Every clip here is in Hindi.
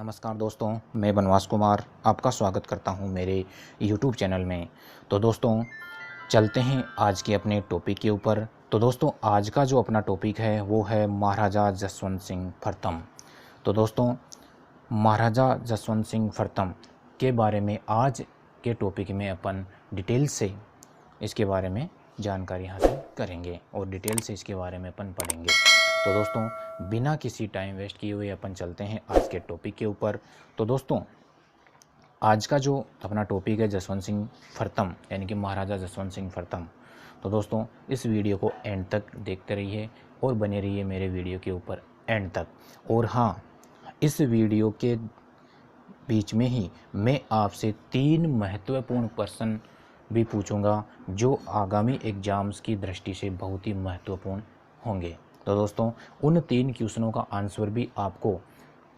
नमस्कार दोस्तों, मैं बनवास कुमार आपका स्वागत करता हूं मेरे YouTube चैनल में। तो दोस्तों चलते हैं आज के अपने टॉपिक के ऊपर। तो दोस्तों आज का जो अपना टॉपिक है वो है महाराजा जसवंत सिंह फर्तम। तो दोस्तों महाराजा जसवंत सिंह फर्तम के बारे में आज के टॉपिक में अपन डिटेल से इसके बारे में जानकारी हासिल करेंगे और डिटेल से इसके बारे में अपन पढ़ेंगे। तो दोस्तों बिना किसी टाइम वेस्ट किए हुए अपन चलते हैं आज के टॉपिक के ऊपर। तो दोस्तों आज का जो अपना टॉपिक है जसवंत सिंह फर्तम यानी कि महाराजा जसवंत सिंह फर्तम। तो दोस्तों इस वीडियो को एंड तक देखते रहिए और बने रहिए मेरे वीडियो के ऊपर एंड तक। और हाँ, इस वीडियो के बीच में ही मैं आपसे 3 महत्वपूर्ण प्रश्न भी पूछूंगा जो आगामी एग्ज़ाम्स की दृष्टि से बहुत ही महत्वपूर्ण होंगे। तो दोस्तों उन 3 क्वेश्चनों का आंसर भी आपको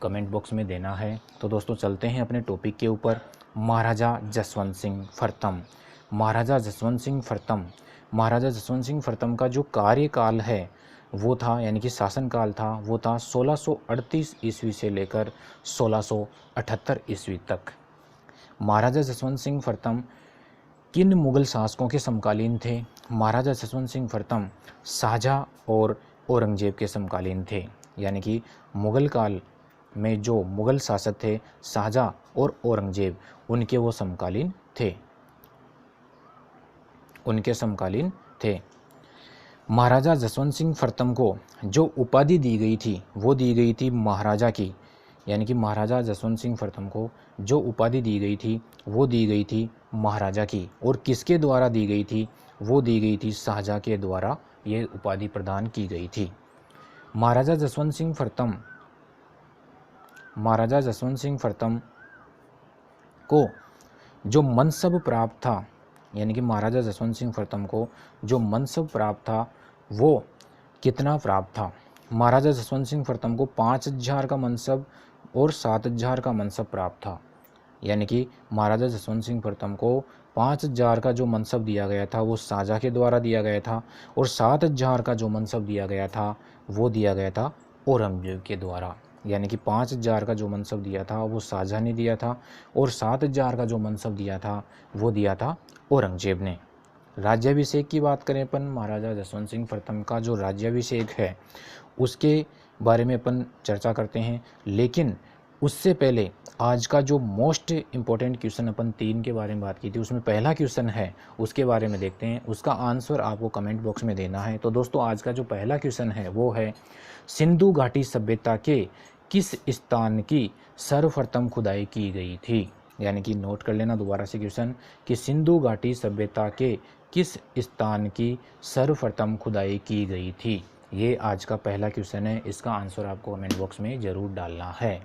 कमेंट बॉक्स में देना है। तो दोस्तों चलते हैं अपने टॉपिक के ऊपर। महाराजा जसवंत सिंह फर्तम। महाराजा जसवंत सिंह फर्तम, महाराजा जसवंत सिंह फर्तम का जो कार्यकाल है वो था यानी कि शासनकाल था वो था 1638 ईस्वी से लेकर 1678 ईस्वी तक। महाराजा जसवंत सिंह फर्तम किन मुग़ल शासकों के समकालीन थे? महाराजा जसवंत सिंह फर्तम शाहजहाँ और औरंगजेब के समकालीन थे, यानी कि मुग़ल काल में जो मुग़ल शासक थे शाहजहाँ और औरंगजेब उनके वो समकालीन थे, उनके समकालीन थे। महाराजा जसवंत सिंह फर्तम को जो उपाधि दी गई थी वो दी गई थी महाराजा की, यानी कि महाराजा जसवंत सिंह फर्तम को जो उपाधि दी गई थी वो दी गई थी महाराजा की। और किसके द्वारा दी गई थी? वो दी गई थी शाहजहाँ के द्वारा ये उपाधि प्रदान की गई थी। महाराजा जसवंत सिंह फर्तम, महाराजा जसवंत सिंह फर्तम को जो मनसब प्राप्त था, यानी कि महाराजा जसवंत सिंह फर्तम को जो मनसब प्राप्त था वो कितना प्राप्त था? महाराजा जसवंत सिंह फर्तम को 5000 का मनसब और 7000 का मनसब प्राप्त था, यानी कि महाराजा जसवंत सिंह फर्तम को 5000 का जो मनसब दिया गया था वो शाहजहाँ के द्वारा दिया गया था और 7000 का जो मनसब दिया गया था वो दिया गया था औरंगजेब के द्वारा। यानी कि 5000 का जो मनसब दिया था वो शाहजहाँ ने दिया था और 7000 का जो मनसब दिया था वो दिया था औरंगजेब ने। राज्याभिषेक की बात करें अपन, महाराजा जसवंत सिंह फर्तम का जो राज्याभिषेक है उसके बारे में अपन चर्चा करते हैं, लेकिन उससे पहले आज का जो मोस्ट इम्पोर्टेंट क्वेश्चन अपन 3 के बारे में बात की थी उसमें पहला क्वेश्चन है उसके बारे में देखते हैं। उसका आंसर आपको कमेंट बॉक्स में देना है। तो दोस्तों आज का जो पहला क्वेश्चन है वो है सिंधु घाटी सभ्यता के किस स्थान की सर्वप्रथम खुदाई की गई थी? यानी कि नोट कर लेना दोबारा से क्वेश्चन कि सिंधु घाटी सभ्यता के किस स्थान की सर्वप्रथम खुदाई की गई थी। ये आज का पहला क्वेश्चन है, इसका आंसर आपको कमेंट बॉक्स में ज़रूर डालना है।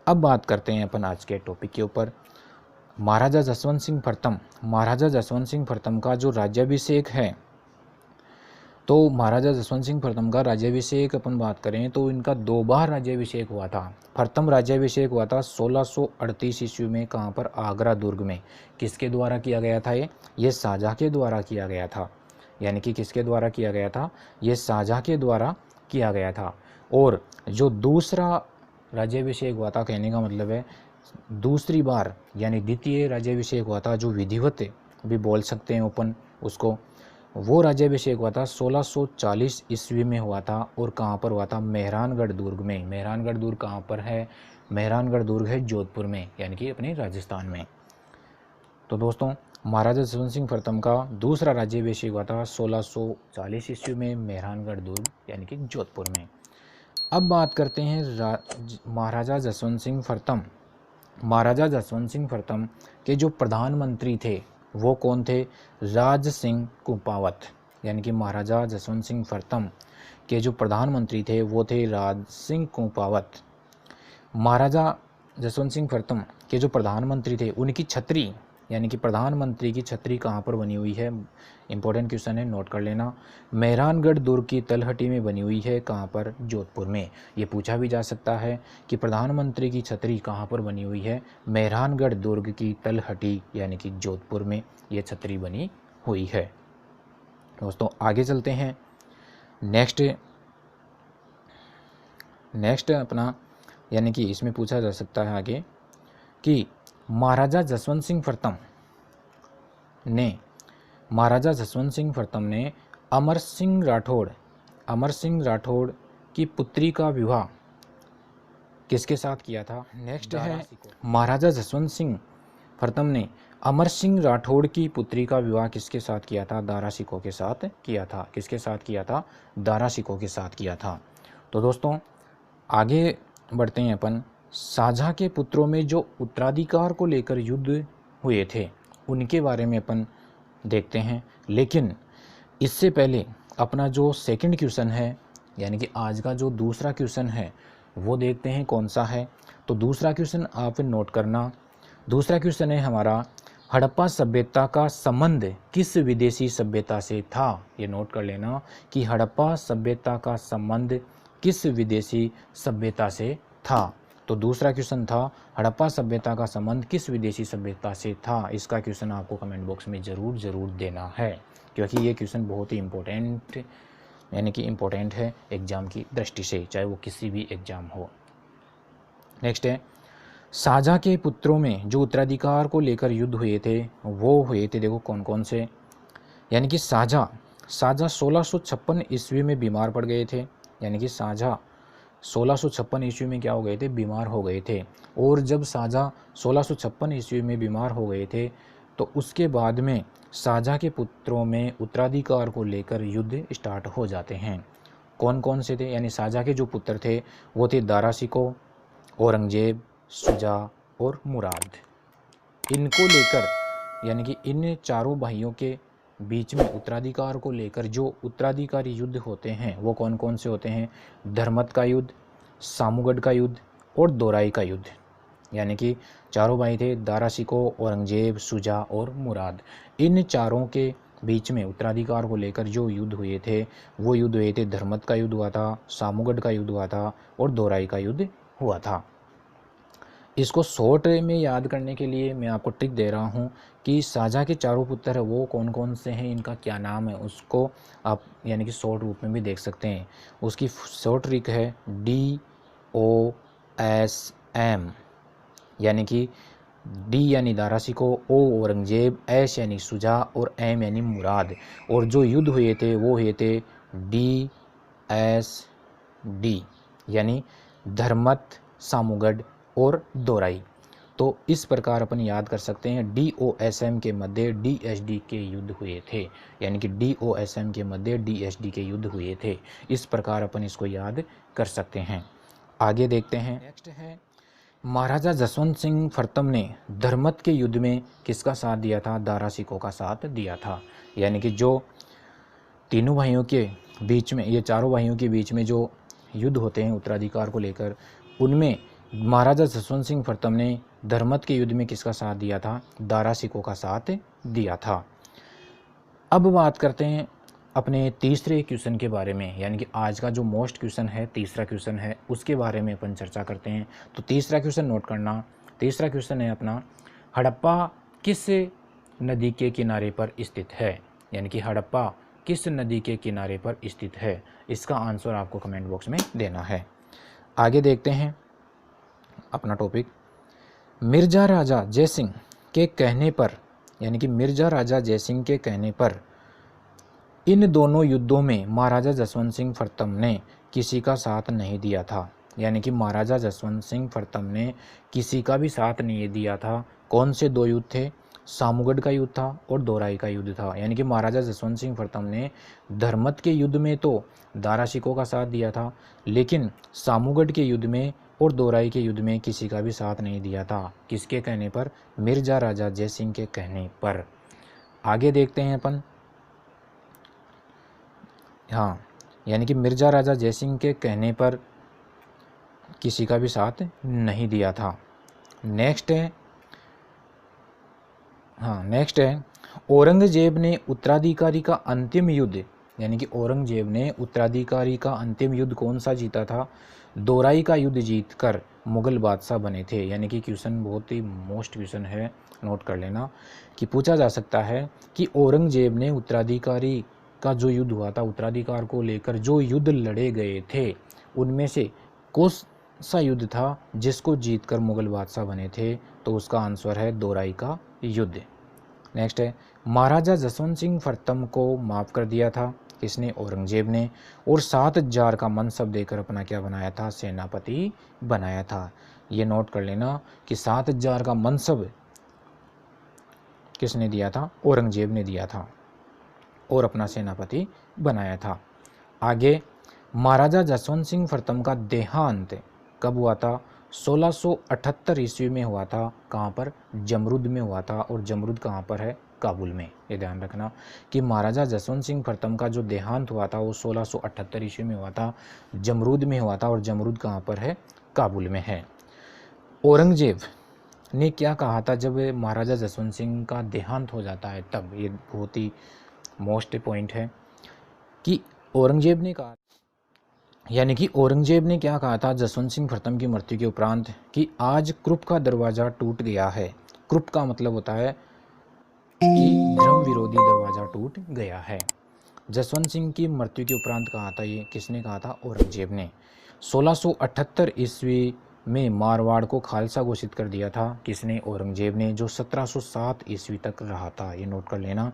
अब बात करते हैं अपन आज के टॉपिक के ऊपर। महाराजा जसवंत सिंह फर्तम, महाराजा जसवंत सिंह फर्तम का जो राज्याभिषेक है, तो महाराजा जसवंत सिंह फर्तम का राज्याभिषेक अपन बात करें तो इनका 2 बार राज्याभिषेक हुआ था। प्रथम राज्याभिषेक हुआ था 1638 ईस्वी में, कहाँ पर? आगरा दुर्ग में। किसके द्वारा किया गया था? ये शाहजहाँ के द्वारा किया गया था। यानी कि किसके द्वारा किया गया था? ये शाहजहाँ के द्वारा किया गया था। और जो दूसरा राज्याभिषेक हुआ था, कहने का मतलब है दूसरी बार यानी द्वितीय राज्याभिषेक हुआ था, जो विधिवत भी बोल सकते हैं अपन उसको, वो राज्याभिषेक हुआ था 1640 ईस्वी में हुआ था। और कहाँ पर हुआ था? मेहरानगढ़ दुर्ग में। मेहरानगढ़ दुर्ग कहाँ पर है? मेहरानगढ़ दुर्ग है जोधपुर में, यानी कि अपने राजस्थान में। तो दोस्तों महाराजा जसवंत सिंह फर्तम का दूसरा राज्याभिषेक हुआ था 1640 ईस्वी में, मेहरानगढ़ दुर्ग यानी कि जोधपुर में। अब बात करते हैं महाराजा जसवंत सिंह फर्तम। महाराजा जसवंत सिंह फर्तम के जो प्रधानमंत्री थे वो कौन थे? राज सिंह कुपावत। यानी कि महाराजा जसवंत सिंह फर्तम के जो प्रधानमंत्री थे वो थे राज सिंह कुपावत। महाराजा जसवंत सिंह फर्तम के जो प्रधानमंत्री थे उनकी छतरी, यानी कि प्रधानमंत्री की छतरी कहाँ पर बनी हुई है? इंपॉर्टेंट क्वेश्चन है, नोट कर लेना। मेहरानगढ़ दुर्ग की तलहटी में बनी हुई है। कहाँ पर? जोधपुर में। ये पूछा भी जा सकता है कि प्रधानमंत्री की छतरी कहाँ पर बनी हुई है? मेहरानगढ़ दुर्ग की तलहटी यानी कि जोधपुर में ये छतरी बनी हुई है। दोस्तों आगे चलते हैं। नेक्स्ट अपना यानी कि इसमें पूछा जा सकता है आगे कि महाराजा जसवंत सिंह प्रथम ने अमर सिंह राठौड़ की पुत्री का विवाह किसके साथ किया था। नेक्स्ट है महाराजा जसवंत सिंह प्रथम ने अमर सिंह राठौड़ की पुत्री का विवाह किसके साथ किया था। दारा सिकों के साथ किया था। किसके साथ किया था। दारा सिकों के साथ किया था। तो दोस्तों आगे बढ़ते हैं अपन। शाहजहाँ के पुत्रों में जो उत्तराधिकार को लेकर युद्ध हुए थे उनके बारे में अपन देखते हैं, लेकिन इससे पहले अपना जो सेकंड क्वेश्चन है यानी कि आज का जो दूसरा क्वेश्चन है वो देखते हैं कौन सा है। तो दूसरा क्वेश्चन आप नोट करना। दूसरा क्वेश्चन है हमारा, हड़प्पा सभ्यता का संबंध किस विदेशी सभ्यता से था। ये नोट कर लेना कि हड़प्पा सभ्यता का संबंध किस विदेशी सभ्यता से था। तो दूसरा क्वेश्चन था हड़प्पा सभ्यता का संबंध किस विदेशी सभ्यता से था। इसका क्वेश्चन आपको कमेंट बॉक्स में ज़रूर देना है, क्योंकि ये क्वेश्चन बहुत ही इम्पोर्टेंट है एग्ज़ाम की दृष्टि से, चाहे वो किसी भी एग्ज़ाम हो। नेक्स्ट है, शाहजहाँ के पुत्रों में जो उत्तराधिकार को लेकर युद्ध हुए थे वो हुए थे, देखो कौन कौन से। यानी कि शाहजहाँ 1656 ईस्वी में बीमार पड़ गए थे। यानी कि शाहजहाँ 1656 ईस्वी में क्या हो गए थे, बीमार हो गए थे। और जब शाहजहाँ 1656 ईस्वी में बीमार हो गए थे तो उसके बाद में शाहजहाँ के पुत्रों में उत्तराधिकार को लेकर युद्ध स्टार्ट हो जाते हैं। कौन कौन से थे, यानी शाहजहाँ के जो पुत्र थे वो थे दारा शिकोह, औरंगजेब, शुजा और मुराद। इनको लेकर यानी कि इन चारों भाइयों के बीच में उत्तराधिकार को लेकर जो उत्तराधिकारी युद्ध होते हैं वो कौन कौन से होते हैं। धर्मत का युद्ध, सामूगढ़ का युद्ध और दोराई का युद्ध। यानी कि चारों भाई थे, दारा शिकोह, औरंगजेब, शुजा और मुराद। इन चारों के बीच में उत्तराधिकार को लेकर जो युद्ध हुए थे वो युद्ध हुए थे। धर्मत का युद्ध हुआ था, सामूगढ़ का युद्ध हुआ था और दोराई का युद्ध हुआ था। इसको शॉर्ट में याद करने के लिए मैं आपको ट्रिक दे रहा हूँ कि शाहजहाँ के चारों पुत्र है वो कौन कौन से हैं, इनका क्या नाम है, उसको आप यानी कि शॉर्ट रूप में भी देख सकते हैं। उसकी शॉर्ट ट्रिक है DOSM, यानी कि D यानी दारा शिकोह, O औरंगजेब, S यानी शुजा और M यानी मुराद। और जो युद्ध हुए थे वो हुए थे DSD यानी धर्मत, सामूगढ़ और दोराई। तो इस प्रकार अपन याद कर सकते हैं। DOSM के मध्य DSD के युद्ध हुए थे, यानी कि DOSM के मध्य DSD के युद्ध हुए थे। इस प्रकार अपन इसको याद कर सकते हैं। आगे देखते हैं। नेक्स्ट है, महाराजा जसवंत सिंह प्रथम ने धर्मत के युद्ध में किसका साथ दिया था। दारा शिकोह का साथ दिया था। यानी कि जो तीनों भाइयों के बीच में, ये चारों भाइयों के बीच में जो युद्ध होते हैं उत्तराधिकार को लेकर, उनमें महाराजा जसवंत सिंह प्रथम ने धर्मत के युद्ध में किसका साथ दिया था। दारा शिकोह का साथ दिया था। अब बात करते हैं अपने तीसरे क्वेश्चन के बारे में, यानी कि आज का जो मोस्ट क्वेश्चन है, तीसरा क्वेश्चन है, उसके बारे में अपन चर्चा करते हैं। तो तीसरा क्वेश्चन नोट करना। तीसरा क्वेश्चन है अपना, हड़प्पा किस नदी के किनारे पर स्थित है। यानी कि हड़प्पा किस नदी के किनारे पर स्थित है। इसका आंसर आपको कमेंट बॉक्स में देना है। आगे देखते हैं अपना टॉपिक। मिर्जा राजा जयसिंह के कहने पर, यानी कि मिर्जा राजा जयसिंह के कहने पर इन दोनों युद्धों में महाराजा जसवंत सिंह प्रथम ने किसी का साथ नहीं दिया था। यानी कि महाराजा जसवंत सिंह प्रथम ने किसी का भी साथ नहीं दिया था। कौन से दो युद्ध थे, सामूगढ़ का युद्ध था और दोराई का युद्ध था। यानी कि महाराजा जसवंत सिंह प्रथम ने धर्मत के युद्ध में तो दारा शिकोह का साथ दिया था, लेकिन सामूगढ़ के युद्ध में और दोराई के युद्ध में किसी का भी साथ नहीं दिया था। किसके कहने पर, मिर्जा राजा जयसिंह के कहने पर। आगे देखते हैं अपन। हाँ, यानी कि मिर्जा राजा जयसिंह के कहने पर किसी का भी साथ नहीं दिया था। नेक्स्ट है औरंगजेब ने उत्तराधिकारी का अंतिम युद्ध, यानी कि औरंगजेब ने उत्तराधिकारी का अंतिम युद्ध कौन सा जीता था। दोराई का युद्ध जीतकर मुगल बादशाह बने थे। यानी कि क्वेश्चन बहुत ही मोस्ट क्वेश्चन है, नोट कर लेना कि पूछा जा सकता है कि औरंगजेब ने उत्तराधिकारी का जो युद्ध हुआ था, उत्तराधिकार को लेकर जो युद्ध लड़े गए थे, उनमें से सा युद्ध था जिसको जीतकर मुगल बादशाह बने थे? तो उसका आंसर है दोराई का युद्ध। नेक्स्ट है, महाराजा जसवंत सिंह प्रथम को माफ़ कर दिया था किसने? औरंगजेब ने। और 7,000 का मनसब देकर अपना क्या बनाया था? सेनापति बनाया था। ये नोट कर लेना कि 7,000 का मनसब किसने दिया था? औरंगजेब ने दिया था और अपना सेनापति बनाया था। आगे, महाराजा जसवंत सिंह प्रथम का देहांत कब हुआ था? 1678 ईस्वी में हुआ था। कहाँ पर? जमरुद में हुआ था। और जमरुद कहाँ पर है? काबुल में। ये ध्यान रखना कि महाराजा जसवंत सिंह प्रथम का जो देहांत हुआ था वो 1678 ईस्वी में हुआ था, जमरुद में हुआ था। और जमरुद कहाँ पर है? काबुल में है। औरंगजेब ने क्या कहा था जब महाराजा जसवंत सिंह का देहांत हो जाता है तब? ये बहुत ही मोस्ट पॉइंट है कि औरंगजेब ने कहा, यानी कि औरंगजेब ने क्या कहा था जसवंत सिंह प्रथम की मृत्यु के उपरांत कि आज कृप का दरवाज़ा टूट गया है। कृप का मतलब होता है कि धर्म विरोधी दरवाज़ा टूट गया है। जसवंत सिंह की मृत्यु के उपरांत कहा था, ये किसने कहा था? औरंगजेब ने। 1678 ईस्वी में मारवाड़ को खालसा घोषित कर दिया था किसने? औरंगजेब ने, जो 1707 ईस्वी तक रहा था। ये नोट कर लेना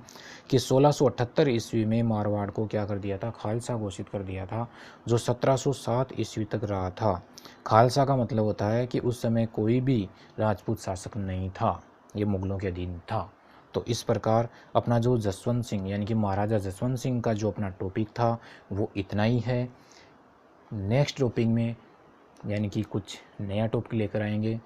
कि 1678 ईस्वी में मारवाड़ को क्या कर दिया था? खालसा घोषित कर दिया था, जो 1707 ईस्वी तक रहा था। खालसा का मतलब होता है कि उस समय कोई भी राजपूत शासक नहीं था, ये मुगलों के अधीन था। तो इस प्रकार अपना जो जसवंत सिंह यानी कि महाराजा जसवंत सिंह का जो अपना टॉपिक था वो इतना ही है। नेक्स्ट टॉपिक में यानी कि कुछ नया टॉपिक लेकर आएंगे।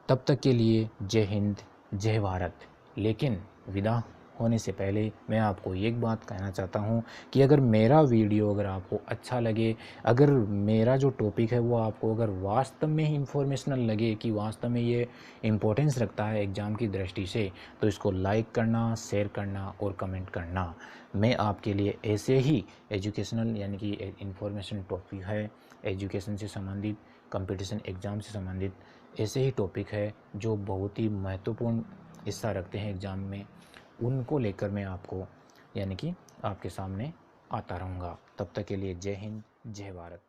तब तक के लिए जय हिंद, जय भारत। लेकिन विदा होने से पहले मैं आपको एक बात कहना चाहता हूँ कि अगर मेरा वीडियो अगर आपको अच्छा लगे, अगर मेरा जो टॉपिक है वो आपको अगर वास्तव में ही इंफॉर्मेशनल लगे कि वास्तव में ये इम्पोर्टेंस रखता है एग्ज़ाम की दृष्टि से, तो इसको लाइक करना, शेयर करना और कमेंट करना। मैं आपके लिए ऐसे ही एजुकेशनल यानी कि इंफॉर्मेशन टॉपिक है, एजुकेशन से संबंधित, कंपटीशन एग्ज़ाम से संबंधित ऐसे ही टॉपिक है जो बहुत ही महत्वपूर्ण हिस्सा रखते हैं एग्ज़ाम में, उनको लेकर मैं आपको यानी कि आपके सामने आता रहूँगा। तब तक के लिए जय हिंद, जय भारत।